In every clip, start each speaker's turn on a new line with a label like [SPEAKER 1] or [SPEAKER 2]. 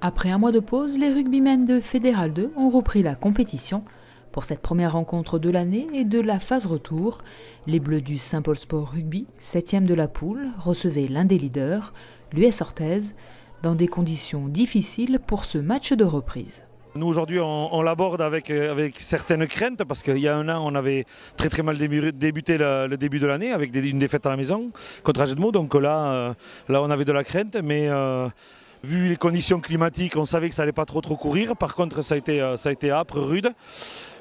[SPEAKER 1] Après un mois de pause, les rugbymen de Fédéral 2 ont repris la compétition. Pour cette première rencontre de l'année et de la phase retour, les Bleus du Saint-Paul Sport Rugby, 7e de la poule, recevaient l'un des leaders, l'US Orthez, dans des conditions difficiles pour ce match de reprise.
[SPEAKER 2] Nous aujourd'hui on l'aborde avec certaines craintes parce qu'il y a un an on avait très mal débuté le début de l'année avec une défaite à la maison contre Ajedmo, donc là on avait de la crainte, mais vu les conditions climatiques on savait que ça allait pas trop courir. Par contre ça a été âpre, rude.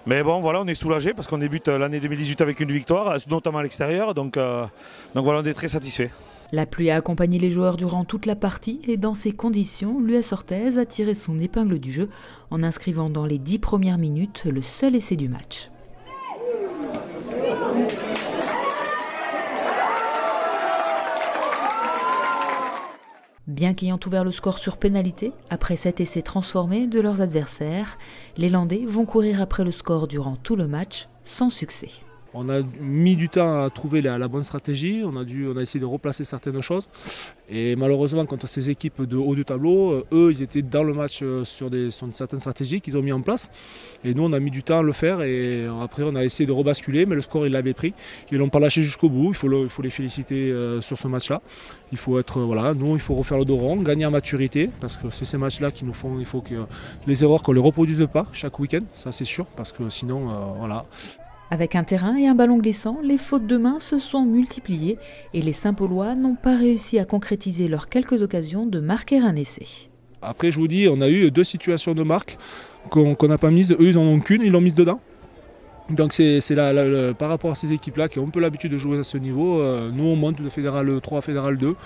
[SPEAKER 2] Mais bon, voilà, on est soulagé parce qu'on débute l'année 2018 avec une victoire, notamment à l'extérieur. Donc voilà, on est très satisfait.
[SPEAKER 1] La pluie a accompagné les joueurs durant toute la partie et dans ces conditions, l'US Orthez a tiré son épingle du jeu en inscrivant dans les 10 premières minutes le seul essai du match. Bien qu'ayant ouvert le score sur pénalité, après cet essai transformé de leurs adversaires, les Landais vont courir après le score durant tout le match, sans succès.
[SPEAKER 3] On a mis du temps à trouver la bonne stratégie, on a essayé de replacer certaines choses. Et malheureusement, contre ces équipes de haut de tableau, eux, ils étaient dans le match sur certaines stratégies qu'ils ont mis en place. Et nous, on a mis du temps à le faire et après, on a essayé de rebasculer, mais le score, ils l'avaient pris. Ils l'ont pas lâché jusqu'au bout, il faut les féliciter sur ce match-là. Il faut il faut refaire le dos rond, gagner en maturité, parce que c'est ces matchs-là qui nous font, il faut que les erreurs, qu'on ne les reproduise pas chaque week-end, ça c'est sûr, parce que sinon, voilà.
[SPEAKER 1] Avec un terrain et un ballon glissant, les fautes de main se sont multipliées et les Saint-Paulois n'ont pas réussi à concrétiser leurs quelques occasions de marquer un essai.
[SPEAKER 3] Après, je vous dis, on a eu 2 situations de marque qu'on n'a pas mises. Eux, ils en ont qu'une, ils l'ont mise dedans. Donc c'est par rapport à ces équipes-là qui ont un peu l'habitude de jouer à ce niveau, nous on monte de Fédéral 3 à Fédéral 2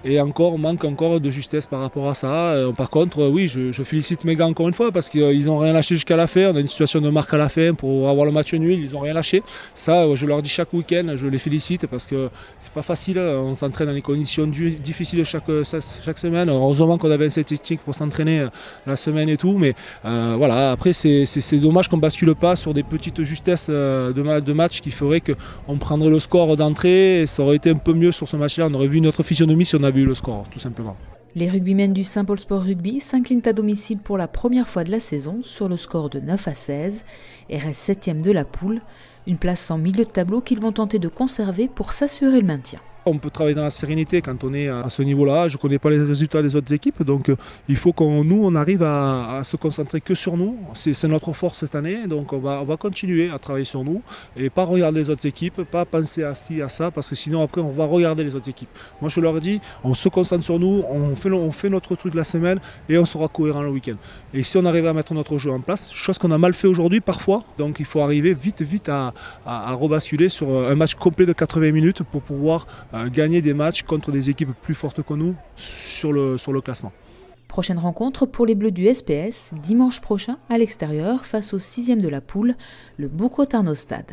[SPEAKER 3] et on manque encore de justesse par rapport à ça. Par contre, oui, je félicite mes gars encore une fois parce qu'ils n'ont rien lâché jusqu'à la fin. On a une situation de marque à la fin pour avoir le match nul, ils n'ont rien lâché. Ça, je leur dis chaque week-end, je les félicite parce que c'est pas facile. On s'entraîne dans des conditions difficiles chaque semaine. Heureusement qu'on avait un set technique pour s'entraîner la semaine et tout, mais voilà. Après, c'est dommage qu'on bascule pas sur des petites justesses de match qui ferait qu'on prendrait le score d'entrée et ça aurait été un peu mieux sur ce match-là. On aurait vu notre physionomie si on avait eu le score, tout simplement.
[SPEAKER 1] Les rugbymen du Saint-Paul Sport Rugby s'inclinent à domicile pour la première fois de la saison sur le score de 9-16 et restent 7e de la poule, une place en milieu de tableau qu'ils vont tenter de conserver pour s'assurer le maintien.
[SPEAKER 3] On peut travailler dans la sérénité quand on est à ce niveau-là. Je ne connais pas les résultats des autres équipes, donc il faut qu'on arrive à se concentrer que sur nous. C'est notre force cette année, donc on va continuer à travailler sur nous et pas regarder les autres équipes, pas penser à ci, à ça, parce que sinon après on va regarder les autres équipes. Moi je leur dis, on se concentre sur nous, on fait notre truc la semaine et on sera cohérent le week-end. Et si on arrive à mettre notre jeu en place, chose qu'on a mal fait aujourd'hui parfois, donc il faut arriver vite à rebasculer sur un match complet de 80 minutes pour pouvoir gagner des matchs contre des équipes plus fortes que nous sur le classement.
[SPEAKER 1] Prochaine rencontre pour les Bleus du SPS, dimanche prochain à l'extérieur face au 6e de la poule, le Bucco Tarno Stade.